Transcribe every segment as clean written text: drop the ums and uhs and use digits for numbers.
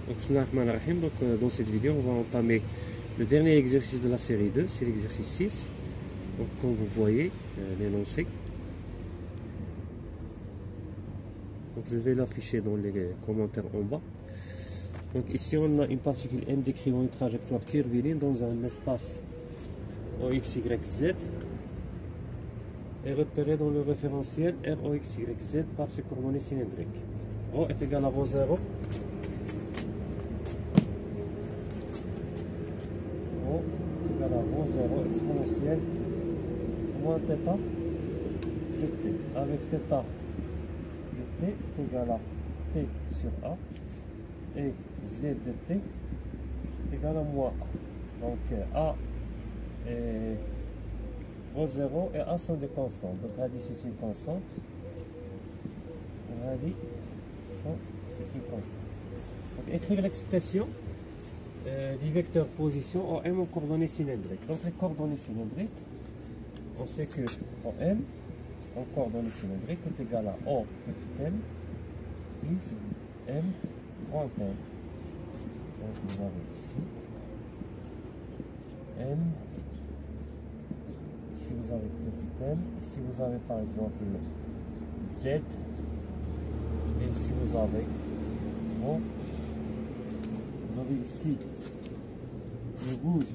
Donc, dans cette vidéo, on va entamer le dernier exercice de la série 2, c'est l'exercice 6. Donc, comme vous voyez l'énoncé, donc je vais l'afficher dans les commentaires en bas. Donc ici on a une particule M décrivant une trajectoire curviligne dans un espace en x, y, z est repérée dans le référentiel R O X, Y, Z par ses coordonnées cylindriques. O est égal à ρ0. O est égal à ρ0 exponentielle moins θ de t. Avec θ de t est égal à t sur A et z de t est égal à moins A. Donc A et ρ0 et A sont des constantes. Donc radii c'est une constante. Radii c'est une constante. Donc écrire l'expression du vecteur position OM en coordonnées cylindriques. Donc les coordonnées cylindriques, on sait que OM en coordonnées cylindriques est égal à O petit m plus M grand M. Donc vous avez ici M, ici vous avez petit m, ici vous avez par exemple Z, et ici vous avez O. Vous avez ici le rouge,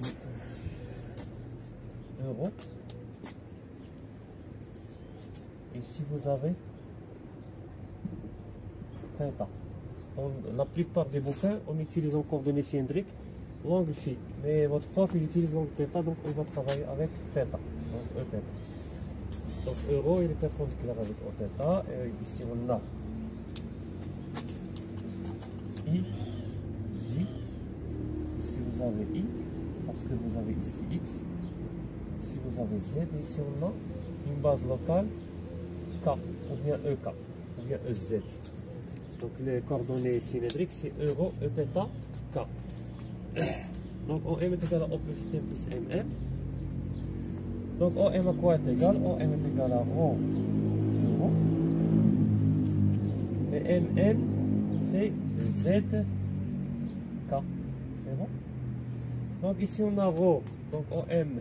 euro. Ici vous avez θ. Dans la plupart des bouquins, on utilise en coordonnées cylindriques l'angle phi. Mais votre prof il utilise l'angle θ, donc on va travailler avec θ, donc Eθ. Donc euro il est perpendiculaire avec Oθ. Et ici on a I, J. Ici vous avez I, parce que vous avez ici X. Ici vous avez Z. Et ici on a une base locale K, ou bien EK, ou bien EZ. Donc les coordonnées cylindriques c'est euro, Eθ, K. Donc OM est égal à O petit m plus MM. Donc OM à quoi est égal? OM est égal à ρ euro. Et MM c'est ZK. C'est bon? Donc ici on a ρ. Donc OM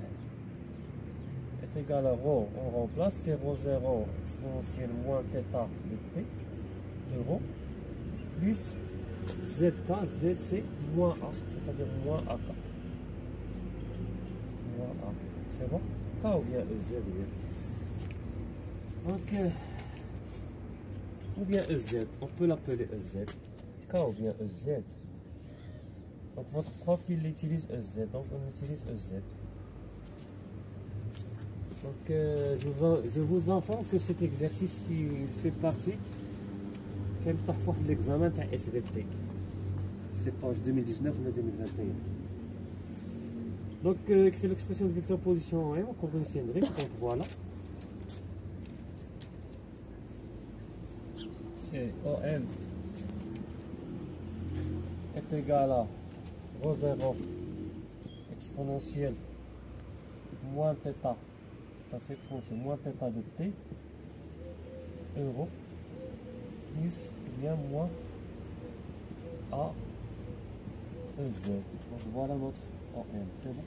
est égal à ρ. On remplace, c'est ρ0 exponentielle moins θ de t euro plus ZK, Z c'est moins A, c'est-à-dire moins AK. Moins A, c'est bon? K ou bien EZ ou bien. Donc, ou bien EZ, on peut l'appeler EZ. K ou bien EZ. Donc votre prof il utilise EZ, donc on utilise EZ. Donc je vous informe que cet exercice il fait partie parfois de l'examen de SVT. C'est page 2019 ou 2021. Donc écrire l'expression de vecteur position en M en coordonnées cylindriques. Donc voilà. C'est OM est égal à ρ0 exponentielle moins θ. Ça fait exponentielle moins θ de t euro plus bien moins A EZ. Donc voilà notre OM. C'est bon?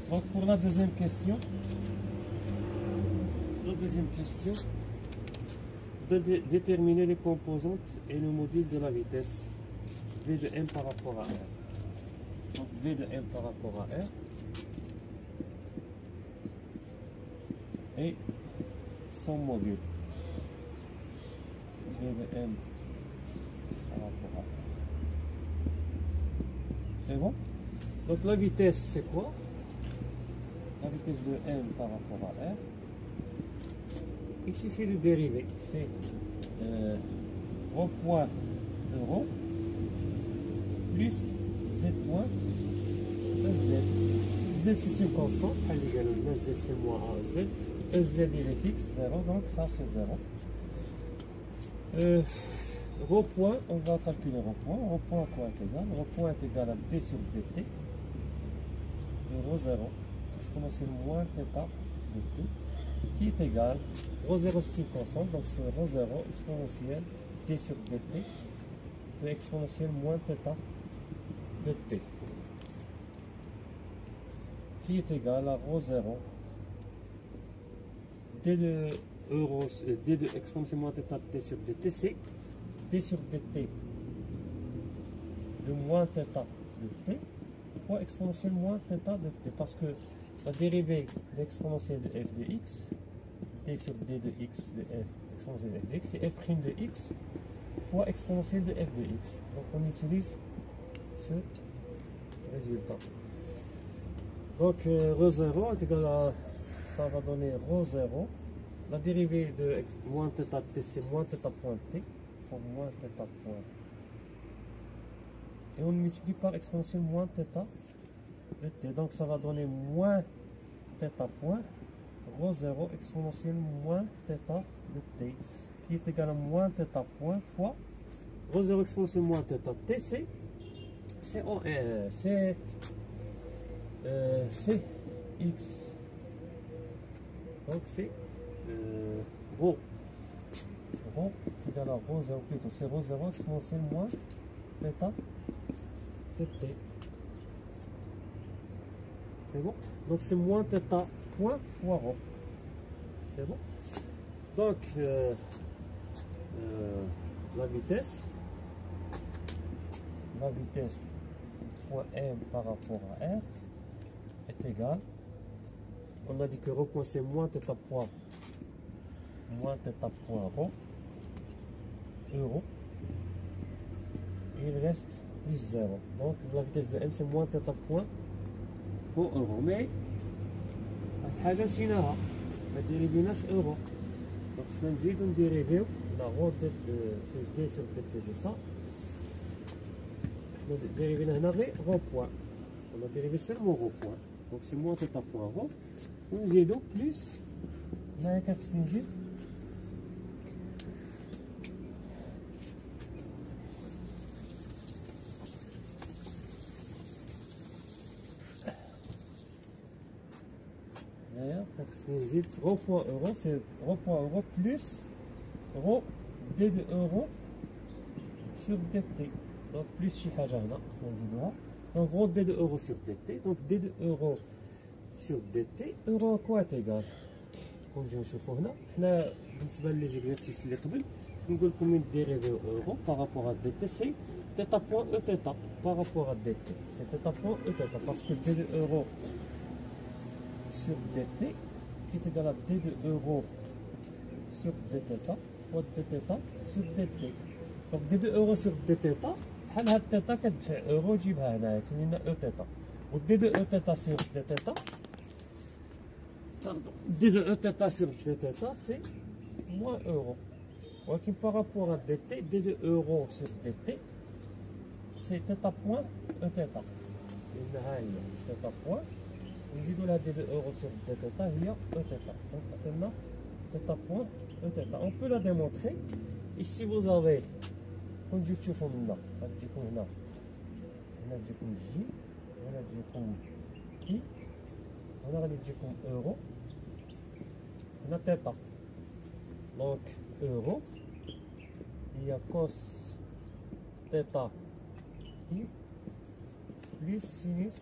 Donc pour la deuxième question, de déterminer les composantes et le module de la vitesse V de M par rapport à R. Donc V de M par rapport à R et son module. V de M par rapport à R. C'est bon? Donc la vitesse c'est quoi? La vitesse de M par rapport à R, il suffit de dériver. C'est ρ point euro plus Z point EZ. Z c'est une constante, Z c'est moins A, Z. EZ il est fixe, 0, donc ça c'est 0. Rho point, on va calculer rho point. Rho point à quoi est égal? Rho point est égal à d sur dt de rho 0 exponentielle moins θ dt qui est égal, rho 0 c'est une constante, donc c'est rho 0 exponentielle d sur dt de exponentielle moins θ de t qui est égal à rho 0 d de d de exponentielle moins θ de t sur dt, c'est d sur dt de moins θ de t fois exponentielle moins θ de t, parce que la dérivée de l'exponentielle de f de x, d sur d de x de f exponentielle de f de x, c'est f' de x fois exponentielle de f de x. Donc on utilise ce résultat. Donc rho 0 est égal à, ça va donner rho 0, la dérivée de moins θ de t, c'est moins θ point t, fois moins θ point, et on multiplie par exponentielle moins θ de t, donc ça va donner moins θ point rho 0 exponentielle moins θ de t qui est égal à moins θ point fois rho 0 exponentielle moins θ de t, c'est x, donc c'est rho égal à rho 0 plutôt, c'est rho 0 exponentielle moins θ de t. C'est bon? Donc c'est moins θ point fois rho. C'est bon? Donc la vitesse point m par rapport à r est égale, on a dit que rho point c'est moins θ point rho euro, et il reste plus 0. Donc la vitesse de m c'est moins θ point rho euro. Mais حاجة نسيناها، ما ديريفيناش اورو، دونك خصنا نزيدو نديريفيو لا رho سي دي سور دي تي دو سا. حنا ديريفينا هنا غير رho بوان، on a dérivé seulement rho point, donc c'est moins θ point rho، ونزيدو بلس، هنايا كان خصني نزيد rho point euro, c'est rho point euro plus rho d de euro sur dt, donc plus شي حاجة هنا نزيدوها، donc rho d de euro sur dt, donc d de euro sur dt euro quoi est égal، نجيو نشوفو هنا حنا بالنسبة لي زيكزارسيس اللي قبل نقول لكم من ديريفيو euro par rapport à dt c'est θ point e θ par rapport à dt, c'est θ point e θ parce que d de euro sur dt qui est égal à d de euro sur dθ fois dθ sur dt. Donc d de euro sur dθ بحال هاد θ كتدفع اورو تجيبها هنايا تولي لنا او θ، و d de e θ sur dθ d de e θ sur dθ c'est moins euro. ولكن par rapport à dt, d de euro sur dt c'est θ point e θ، ها هي θ point نزيدو لها d de euro sur dθ هي e θ، donc تعطينا θ point e θ. On peut la démontrer. Ici vous avez كون تجيو تشوفو منا غتجيكم هنا تجيكم جي، هنا تجيكم اي، هنا غادي تجيكم اورو، هنا θ، دونك اورو هي كوس θ اي بلس سينوس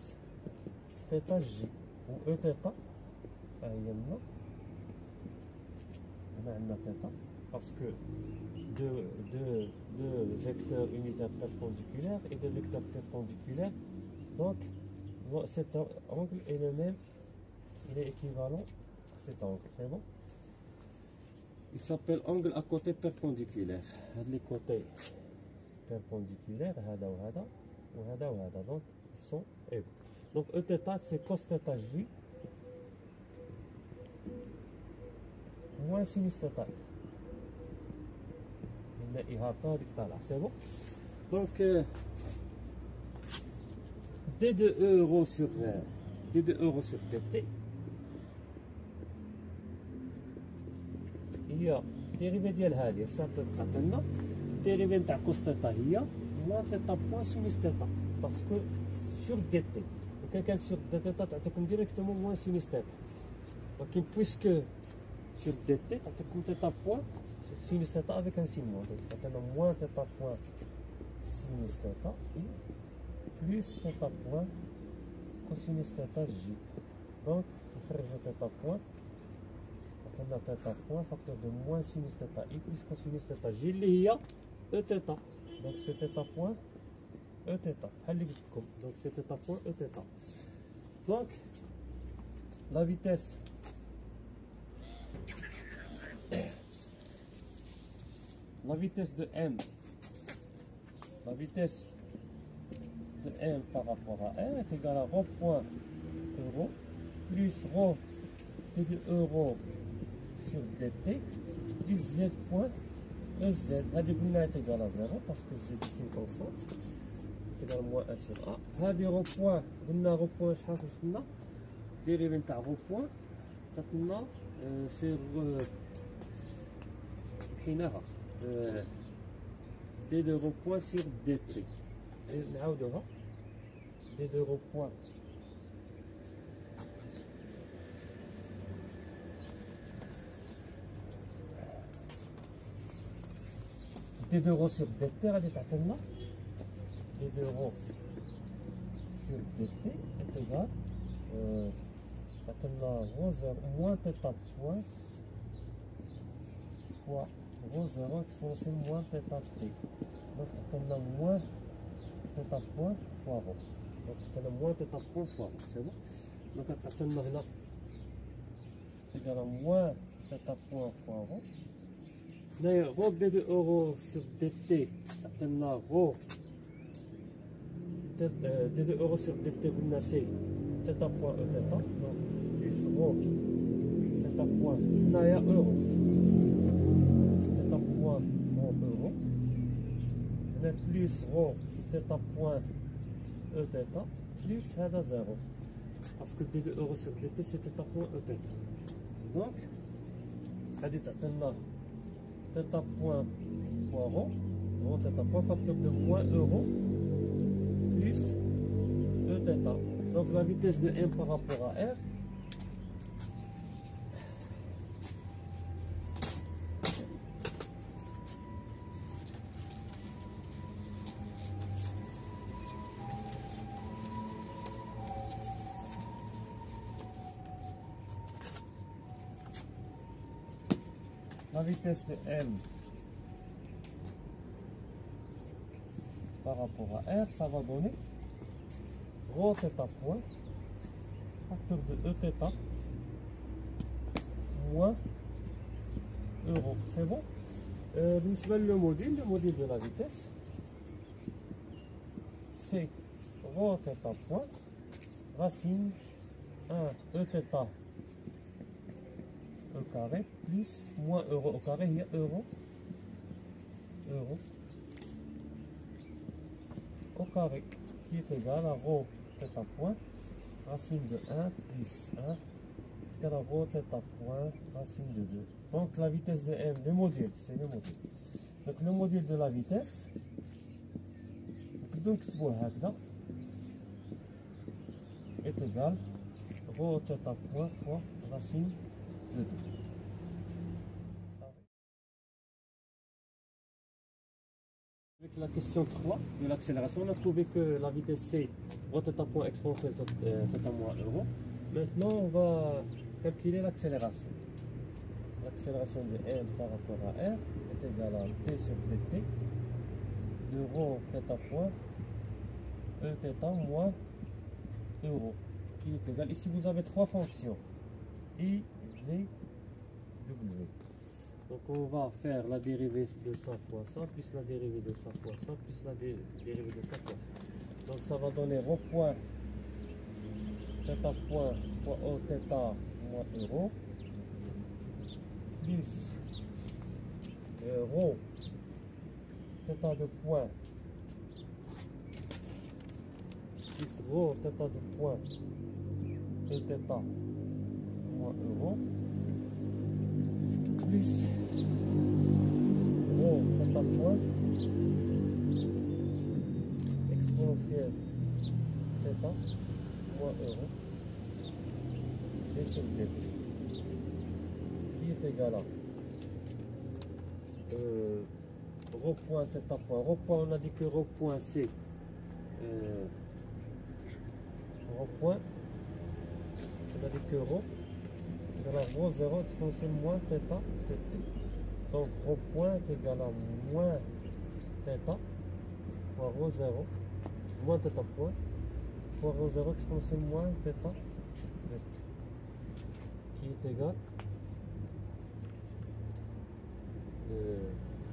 θ جي، و او θ ها هي لنا، هنا عندنا θ parce que deux vecteurs unitaires perpendiculaires et deux vecteurs perpendiculaires, donc cet angle est le même, il est équivalent à cet angle, c'est bon? Il s'appelle angle à côté perpendiculaire. Les côtés perpendiculaires, hada ou hada, ou hada ou hada, donc ils sont égaux. Donc e θ c'est cos θ j moins sinus θ. C'est bon? Donc d de euro sur dt هي ديريفي ديال هادي تعطينا ديريفي نتاع كوس تيتا هي موان تيتا بوان سينوس تيتا باسكو سور دي تي وكان كانت سور دي تيتا تعطيكم ديريكتومون موان سينوس تيتا ولكن بويسكو سور دي تي تعطيكم تيتا بوان سينوس تيتا افيك ان سين موان دونك تعطينا موان تيتا بوان سينوس تيتا اي بلوس تيتا بوان كوسينوس تيتا جي دونك نخرجو تيتا بوان تعطينا تيتا بوان فاكتور دو موان سينوس تيتا اي بلوس كوسينوس تيتا جي اللي هي او تيتا دونك سي تيتا بوان او تيتا بحال اللي قلت لكم دونك سي تيتا بوان او تيتا دونك لا فيتيس la vitesse de M, la vitesse de M par rapport à R est égale à rho point euro plus rho t de euro sur dt plus z point ez. هذه قلنا est égale à 0 parce que z est une constante est égale à moins 1 sur a. هذه rho point قلنا rho point شحال قلنا dérivé نتاع rho point تعطينا sur حينها d de rho point sur dt. نعاودوها d de rho point d de rho sur dt غادي تعطينا d de rho sur dt est égal تعطينا rho 0 moins θ point fois rho 0 exponentielle moins θ t. Donc on a moins θ point fois rho. Donc on a moins θ point fois rho. C'est bon? Donc on a là c'est égal à moins θ point fois rho. D'ailleurs, rho d de euro sur dt, on a rho d de euro sur dt, on a c'est θ point e θ. Donc plus rho θ point, là il y a euro. En euro, on a plus rho θ point e θ plus هذا 0 parce que d de euro sur dt c'est θ point e θ. Donc هذه تعطينا θ point fois rho θ point facteur de moins euro plus e θ. Donc la vitesse de M par rapport à R la vitesse de M par rapport à R, ça va donner rho θ point, facteur de e θ, moins euro. C'est bon? Le module de la vitesse, c'est rho θ point, racine 1 e θ e carré plus moins euro au carré, il y a euro au carré qui est égal à rho θ point racine de 1 plus 1 est égal à rho θ point racine de 2. Donc la vitesse de M, le module, c'est le module. Donc le module de la vitesse, donc est égal à rho θ point fois racine de 2. Avec la question 3 de l'accélération, on a trouvé que la vitesse C, rho θ point exponentielle θ moins euro. Maintenant, on va calculer l'accélération. L'accélération de M par rapport à R est égale à t sur dt de rho θ point e θ moins euro, qui est égal. Ici, vous avez trois fonctions. I, V, W. Donc on va faire la dérivée de ça fois ça, plus la dérivée de ça fois ça, plus la dérivée de ça fois ça. Donc ça va donner rho point θ point fois O θ moins euro, plus rho θ de point plus rho θ de point E θ moins euro, plus rho θ point exponentielle θ moins euro d sur dt qui est égal à rho point θ point. Rho point, on a dit que rho point c'est rho point, on a dit que rho égale à rho 0 exponentielle moins θ dt. Donc rho point est égal à moins θ fois rho 0 moins θ point fois rho 0 exponentielle moins θ dt qui est égal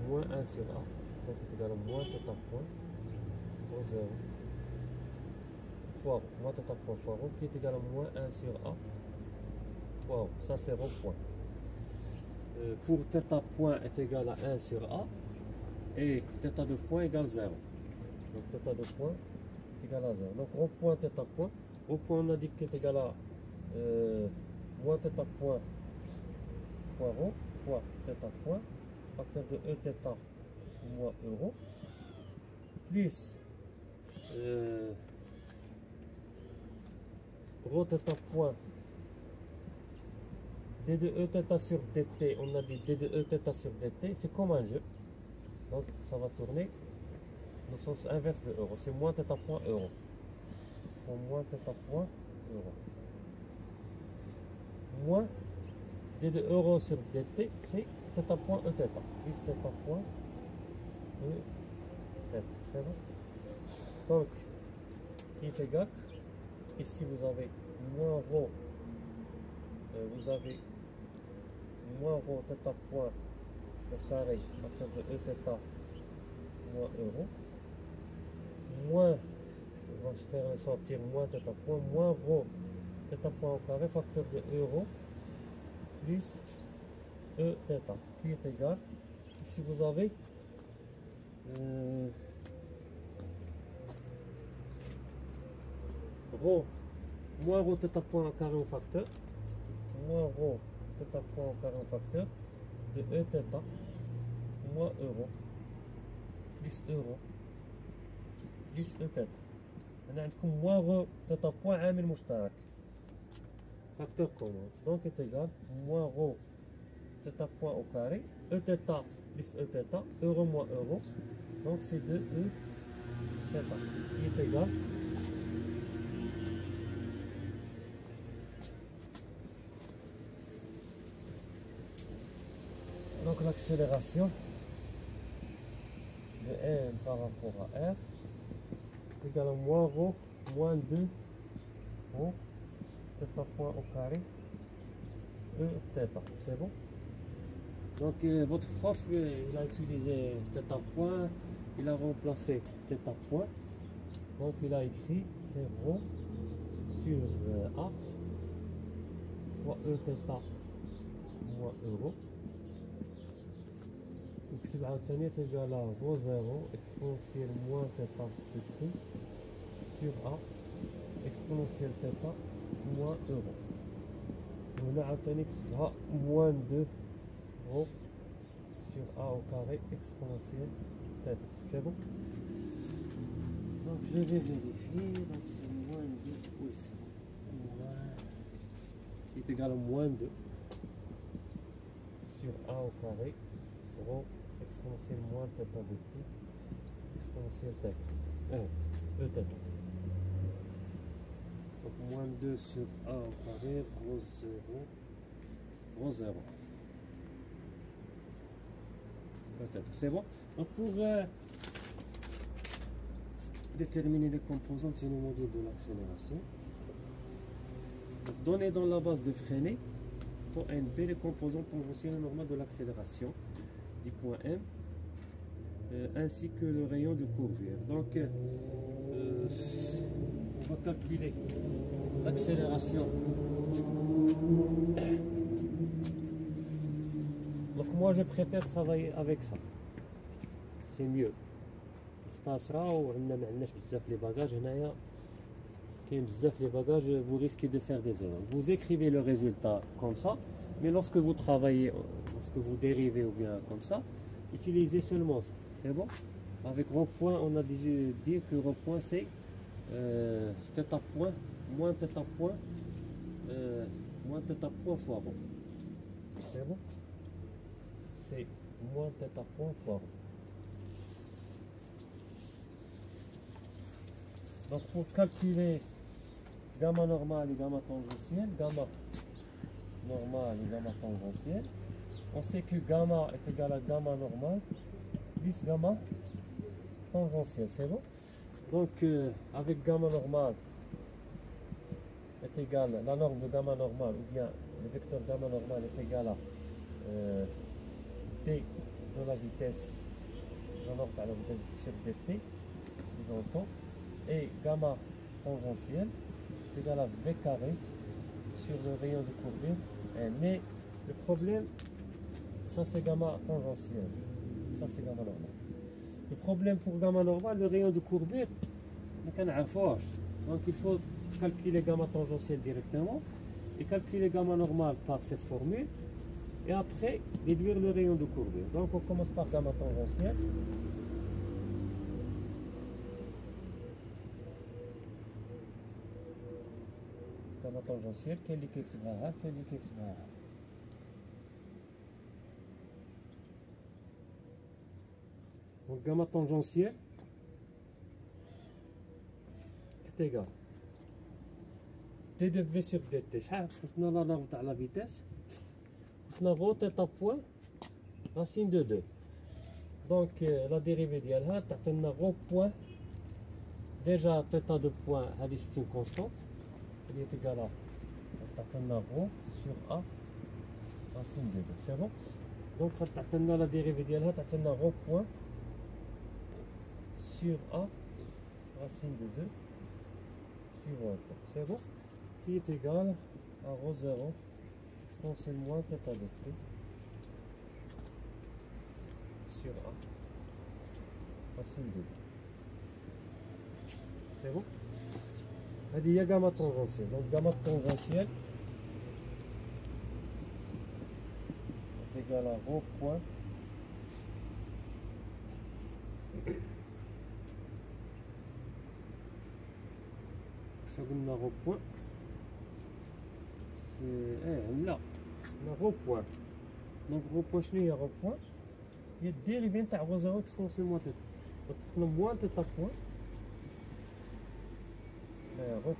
moins 1 sur a, donc est égal à moins θ point rho 0 fois moins θ point fois rho qui est égal à moins 1 sur a fois rho. Ça c'est rho point. Pour θ point est égal à 1 sur a et θ de point égale 0. Donc θ de point est égal à 0. Donc rho point θ point. Rho point on a dit qu'il est égal à moins θ point fois rho fois θ point facteur de Eθ moins euro plus rho θ point d de Eθ sur dt. On a dit d de Eθ sur dt, c'est comme un jeu, donc ça va tourner dans le sens inverse de euro, c'est moins θ point euro fois moins θ point euro moins d de euro sur dt, c'est θ point Eθ plus θ point Eθ, c'est bon. Donc qui est égal, ici vous avez moins rho, vous avez moins rho θ point au carré à partir de Eθ moins euro moins, on va faire sortir moins θ point moins rho θ point au carré facteur de euro plus Eθ qui est égal, ici vous avez rho moins rho θ point au carré au facteur moins rho θ point au carré au facteur de Eθ moins euro plus euro plus Eθ. هنا عندكم moins rho θ point عامل مشترك facteur commun, donc est égal moins rho θ point au carré Eθ plus Eθ euro moins euro, donc c'est 2 Eθ qui est égal donc l'accélération de M par rapport à R est égal à moins rho moins 2 rho θ point au carré Eθ, c'est bon. Donc votre prof il a utilisé θ point, il a remplacé θ point, donc il a écrit c'est rho sur A fois Eθ moins euro x عاوتاني est égal à rho 0 exponentielle moins θ dt sur A exponentielle θ moins euro. وهنا عاوتاني كتبها moins 2 rho sur A au carré exponentielle θ. C'est bon? Donc je vais vérifier. Donc c'est moins 2. Oui, c'est bon. Moins est égal à moins 2 sur A au carré rho exponentielle moins θ dt exponentielle θ. Eθ. Donc moins 2 sur A au carré rho 0 rho 0. Peut-être, c'est bon. Donc pour déterminer les composantes et le module de l'accélération, donner dans la base de freinée taux NB les composantes conventionnelles normales de l'accélération du point M ainsi que le rayon de courbure. Donc on va calculer l'accélération. Donc moi je préfère travailler avec ça, c'est mieux. Vous risquez de faire des erreurs. Vous écrivez le résultat comme ça Mais lorsque vous travaillez, lorsque vous dérivez ou bien comme ça, utilisez seulement ça. C'est bon? Avec rond-point, on a dit que rond-point c'est θ point moins θ point moins θ point fois rond. C'est bon? C'est moins θ point fois rond. Donc pour calculer gamma normal et gamma tangentiel, gamma normal et gamma tangentiel, on sait que gamma est égal à gamma normal plus gamma tangentiel, c'est bon? Donc avec gamma normal est égal, la norme de gamma normal ou bien le vecteur gamma normal est égal à t de la vitesse, j'en à la vitesse sur dt, sous-entend, et gamma tangentiel est égal à v carré sur le rayon de courbure. Mais le problème, ça c'est gamma tangentiel, ça c'est gamma normal. Le problème pour gamma normal, le rayon de courbure, donc il faut calculer gamma tangentiel directement et calculer gamma normal par cette formule et après déduire le rayon de courbure. Donc on commence par gamma tangentiel. Gamma tangentiel, quel est x بها quel est x بها. Donc gamma tangentiel est égal d de v sur dt. شحال شفنا لا نورم تاع لا فيتيس، شفنا غو تيتا بوان racine de 2. Donc la dérivée ديالها تعطينا غو بوان. Déjà θ de point هذه c'est une constante, elle est égale à تعطينا غو sur a racine de 2. C'est bon? Donc تعطينا la dérivée ديالها تعطينا غو بوان sur a racine de 2 sur t. C'est bon? Qui est égal à rho 0 exponentielle moins θ de t sur a racine de 2. C'est bon? Il y a gamma tangentielle. Donc gamma tangentielle est égal à rho point قلنا rho point c'est là rho point. Donc rho point شنو هي rho point؟ هي الديريفي نتاع rho 0 exponentielle moins θ. donc قلنا moins θ point rho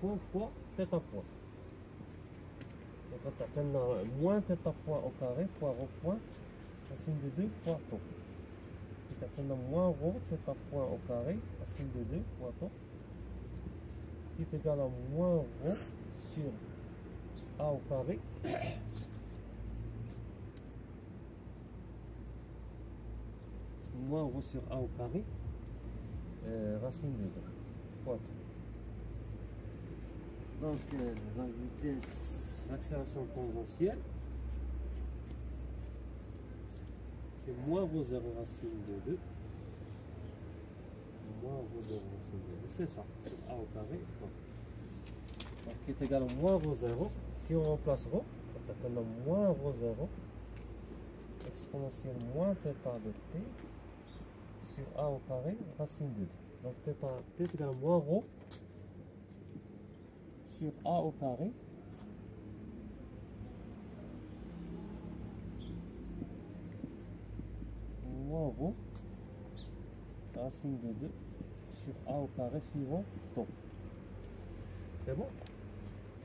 point fois θ point. Donc تعطينا moins θ point au carré fois rho point racine de 2 fois τ. تعطينا moins rho θ point au carré racine de 2 fois τ qui est égal à moins rho sur a au carré moins rho sur a au carré racine de 2 fois τ. Donc la vitesse, l'accélération tangentielle, c'est moins rho 0 racine de 2. Moins rho 0 racine de 2, c'est ça, c'est a au carré. Donc qui est égal à moins rho 0. Si on remplace rho, on a moins rho 0 exponentielle moins θ de t sur a au carré racine de 2. Donc t est égal à moins rho sur a au carré moins rho racine de 2 sur a au carré suivant τ. C'est bon?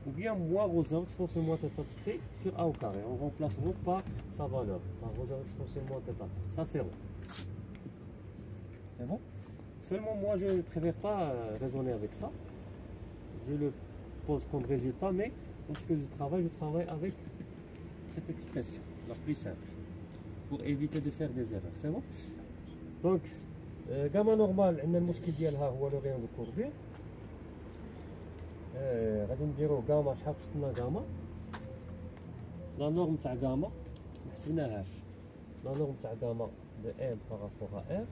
Ou bien moins rho 0 exponentielle moins θ de t sur a au carré. On remplace rho par sa valeur, par rho 0 exponentielle moins θ. Ça c'est rho. C'est bon? Seulement moi je ne préfère pas raisonner avec ça. Je le pose comme résultat, mais lorsque je travaille avec cette expression, la plus simple, pour éviter de faire des erreurs. C'est bon? Donc gamma normal, عندنا المشكل ديالها هو لو rayon de courbure. غادي نديرو غاما. شحال خصنا غاما؟ لا نورم تاع غاما ما حسبناهاش. لا نورم تاع غاما de m par rapport à r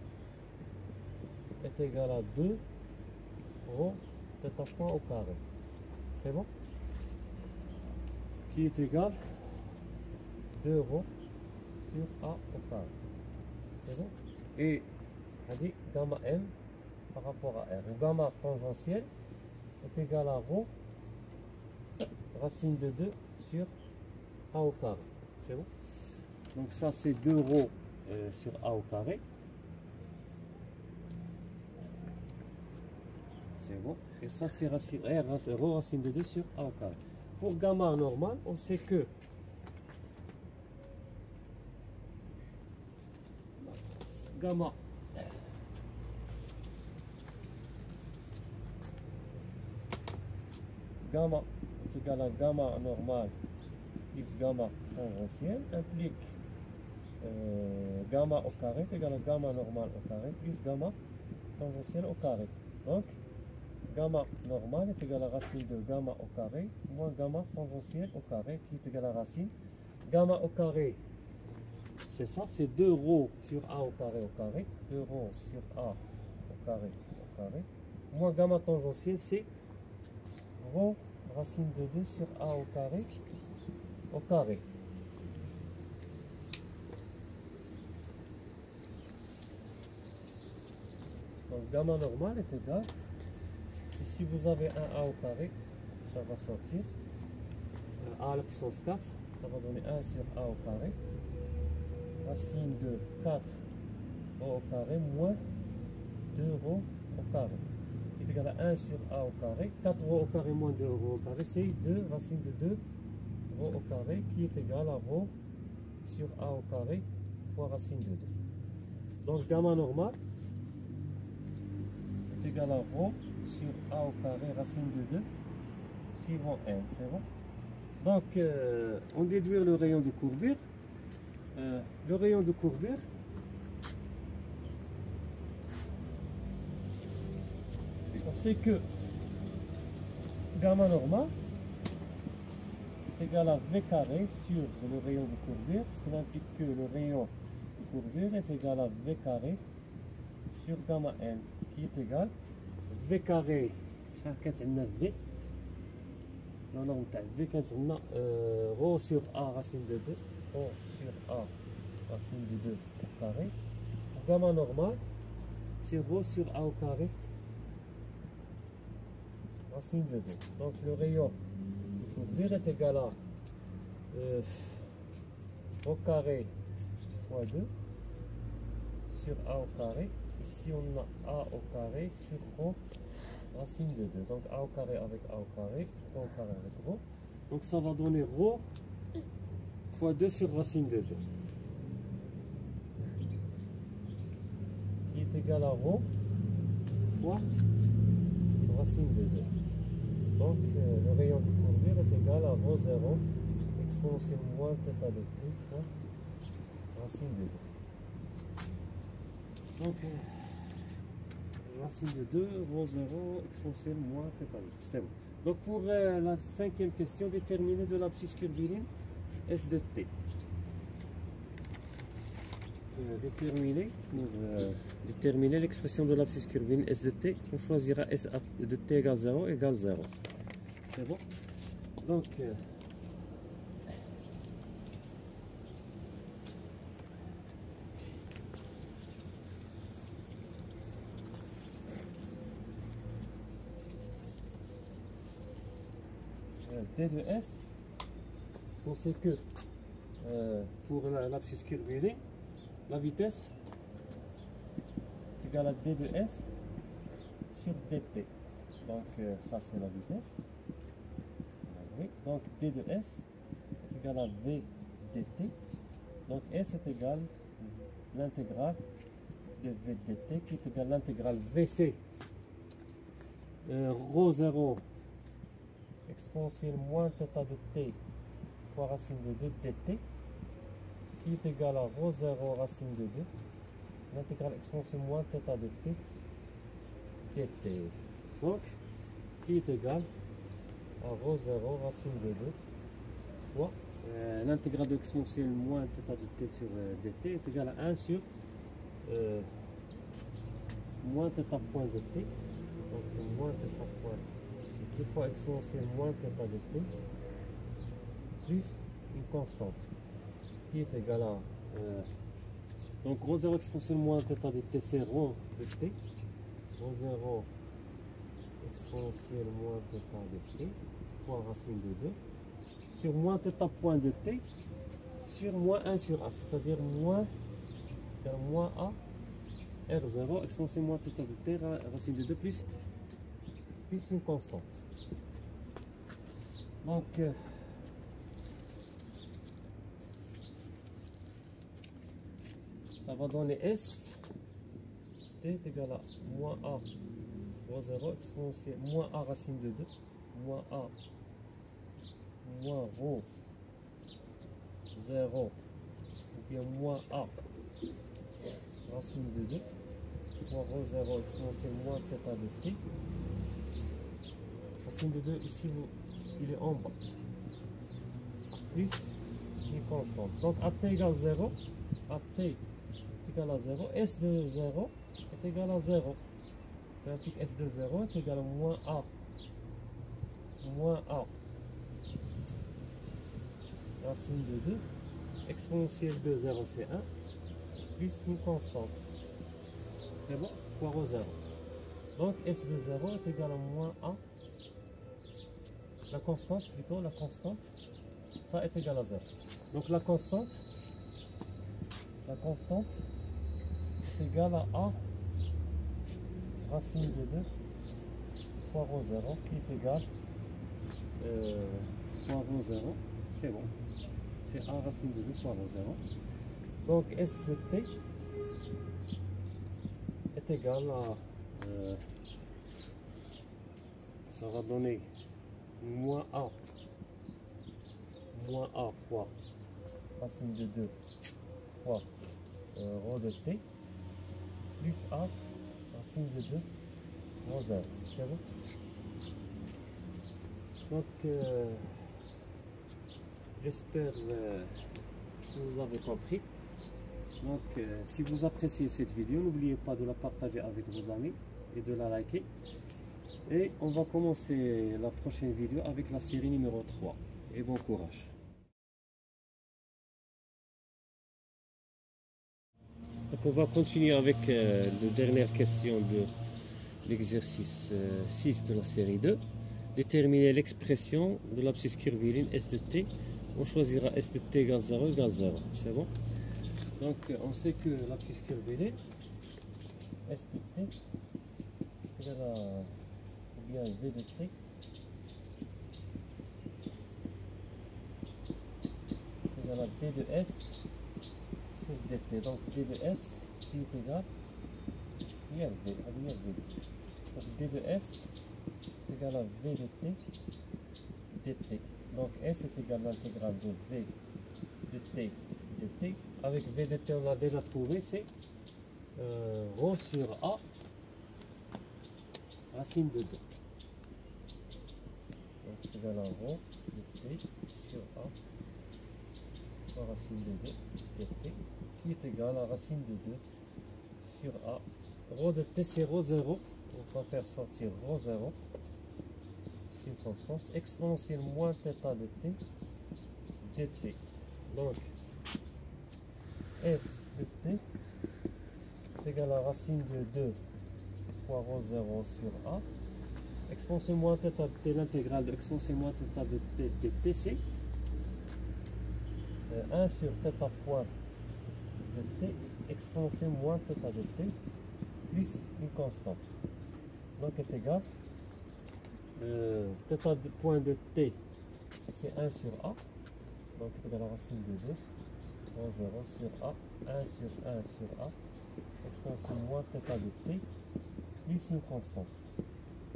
est égal à 2 rho θ point au carré. C'est bon? qui est égal 2 rho sur A au carré. C'est bon? Et on dit gamma M par rapport à R. Le gamma tangentiel est égal à rho racine de 2 sur A au carré. C'est bon? Donc ça c'est 2 rho sur A au carré. C'est bon. Et ça c'est racine R, rho racine de 2 sur A au carré. Pour gamma normal, on sait que gamma est égal à gamma normal plus gamma tangentiel implique gamma au carré est égal à gamma normal au carré plus gamma tangentiel au carré. Donc gamma normal est égal à racine de gamma au carré moins gamma tangentiel au carré qui est égal à racine gamma au carré. C'est ça, c'est 2 rho sur A au carré, 2 rho sur A au carré, moins gamma tangentiel, c'est rho racine de 2 sur A au carré. Donc gamma normal est égal, et si vous avez un A au carré, ça va sortir, A à la puissance 4, ça va donner 1 sur A au carré, racine de 4 rho au carré moins 2 rho au carré qui est égal à 1 sur A au carré. 4 rho au carré moins 2 rho au carré, c'est 2 racine de 2 rho au carré qui est égal à rho sur A au carré fois racine de 2. Donc gamma normal est égal à rho sur A au carré racine de 2 suivant n, c'est bon? Donc on déduit le rayon de courbure. Le rayon de courbure on sait que gamma normal est égal à V carré sur le rayon de courbure. Cela implique que le rayon de courbure est égal à V carré sur gamma n qui est égal V carré كانت عندنا V non V كانت عندنا rho sur A racine de 2 rho sur A racine de 2 au carré. Gamma normal, c'est rho sur A au carré racine de 2. Donc le rayon de courbure est égal à rho carré fois 2 sur A au carré. Ici on a A au carré sur rho racine de 2. Donc A au carré avec A au carré, rho au carré avec rho. Donc ça va donner rho fois 2 sur racine de 2. Qui est égal à rho fois racine de 2. Donc le rayon de courbure est égal à rho 0 exponentielle moins θ de t fois racine de 2. Donc racine de 2, rho 0 exponentielle moins θ de t. C'est bon. Donc pour la cinquième question, déterminer de l'abscisse curviligne S de t. Déterminer l'expression de l'abscisse curviligne S de t, on choisira S de t égale 0 égale 0. C'est bon? Donc D de S, on sait que pour l'abscisse curviligne, la vitesse est égale à D de S sur dt. Donc ça c'est la vitesse. Oui. Donc D de S est égal à V dt. Donc S est égal à l'intégrale de V dt qui est égal à l'intégrale VC rho 0 exponentielle moins θ de t fois racine de 2 dt qui est égal à rho 0 racine de 2 l'intégrale exponentielle moins θ de t dt. Donc qui est égal à rho 0 racine de 2 fois l'intégrale de exponentielle moins θ de t sur dt est égal à 1 sur moins θ point de t. Donc c'est moins θ point 2 fois exponentielle moins θ de t plus une constante qui est égale à donc rho 0 exponentielle moins θ de t, c'est rho de t, rho 0 exponentielle moins θ de t fois racine de 2 sur moins θ point de t sur moins 1 sur a, c'est-à-dire moins a R0 exponentielle moins θ de t racine de 2 plus une constante. Donc ça va donner S t est égal à moins a rho 0 exponentielle moins a racine de 2 moins a moins rho 0 ou bien moins a racine de 2 fois rho 0 exponentielle moins θ de t. Racine de 2 ici il est en bas plus une constante. Donc à t égale 0, à t est égal à 0, s de 0 est égal à 0. Ça implique s de 0 est égal à moins a racine de 2 exponentielle de 0 c'est 1 plus une constante. C'est bon, fois rho 0. Donc s de 0 est égal à moins a. La constante, ça est égal à 0. Donc la constante est égale à a racine de 2 fois rho 0 qui est égal fois rho 0, c'est bon. C'est a racine de 2 fois rho 0. Donc S de t est égal à ça va donner moins a fois racine de 2 fois rho de t plus a racine de 2 rho 0. C'est bon? Donc j'espère que vous avez compris. Donc si vous appréciez cette vidéo, n'oubliez pas de la partager avec vos amis et de la liker. Et on va commencer la prochaine vidéo avec la série numéro 3. Et bon courage. Donc on va continuer avec la dernière question de l'exercice 6 de la série 2. Déterminer l'expression de l'abscisse curviligne S de t. On choisira S de t égale 0 égale 0. C'est bon? Donc on sait que l'abscisse curviligne S de t est égal à ou bien V de t est égal à d de s sur dt. Donc d de s qui est égal à IRV. Donc d de s est égal à V de t dt. Donc S est égal à l'intégrale de V de t dt. Avec V de t, on a déjà trouvé, c'est rho sur A racine de 2. Donc c'est égal à rho de t sur A fois racine de 2 dt qui est égal à racine de 2 sur A. Rho de t c'est rho 0. On va faire sortir rho 0. C'est une constante exponentielle moins θ de t dt. Donc S de t est égal à racine de 2 fois rho 0 sur A. Exponentielle moins θ de t, l'intégrale de exponentielle moins θ de t dt, c'est 1 sur θ point de t exponentielle moins θ de t plus une constante. Donc est égal θ de point de t c'est 1 sur A. Donc est égal à racine de 2 rho 0 sur A 1 sur 1 sur A exponentielle moins θ de t plus une constante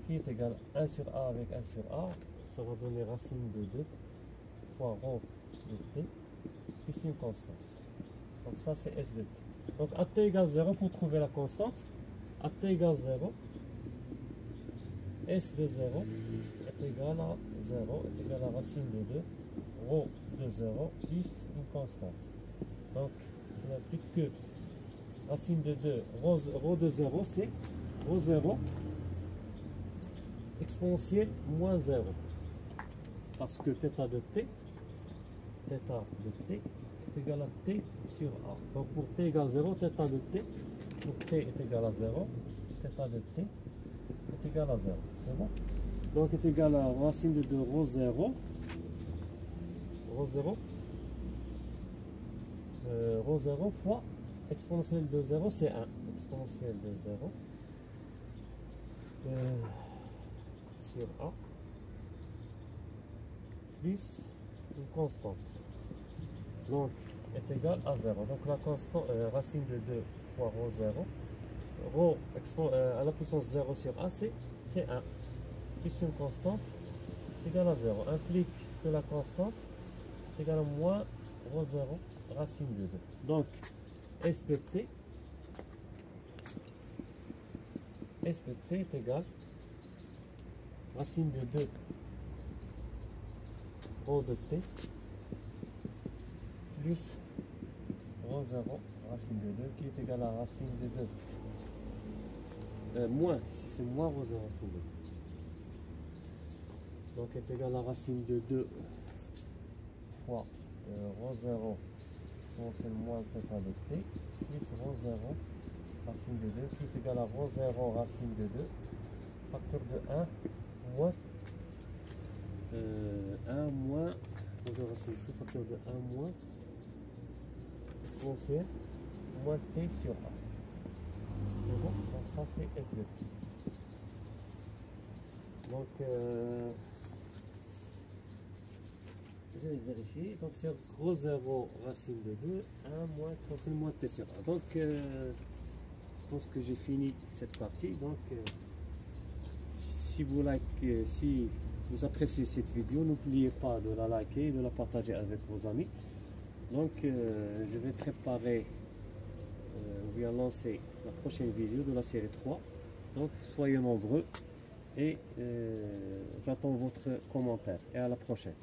qui est égal à 1 sur A avec 1 sur A, ça va donner racine de 2 fois rho de t plus une constante. Donc ça c'est S de t. Donc à t égale 0, pour trouver la constante, à t égale 0, S de 0 est égal à 0 est égal à racine de 2 rho de 0 plus une constante. Donc ça n'implique que racine de 2 rho de 0 c'est rho 0 exponentielle moins 0 parce que θ de t θ de t est égal à t sur A. Donc pour t égale 0, θ de t, pour t est égal à 0, θ de t est égal à 0. C'est bon? Donc est égal à racine de 2 rho 0. Rho 0. Rho 0 fois exponentielle de 0, c'est 1. Exponentielle de 0 sur A plus une constante. Donc est égal à 0. Donc la constante, racine de 2 fois rho 0. Rho à la puissance 0 sur A, c'est 1. Plus une constante est égal à 0. Implique que la constante est égale à moins rho 0 racine de 2. Donc S de t est égal racine de 2 rho de t plus rho 0 racine de 2 qui est égal à racine de 2 moins, si c'est moins rho 0 racine de 2. Donc est égal à racine de 2 fois rho 0 exponentielle moins θ de t plus rho 0 racine de 2 qui est égal à rho 0 racine de 2 facteur de 1 moins 1 moins rho 0 racine de 2 facteur de 1 moins exponentielle moins t sur A. C'est bon? Donc ça c'est S de t. Donc je vais vérifier. Donc c'est rho 0 racine de 2, 1 moins exponentielle moins t sur A. Donc je pense que j'ai fini cette partie. Donc si vous appréciez cette vidéo, n'oubliez pas de la liker et de la partager avec vos amis. Donc je vais préparer ou bien lancer la prochaine vidéo de la série 3. Donc soyez nombreux et j'attends votre commentaire et à la prochaine.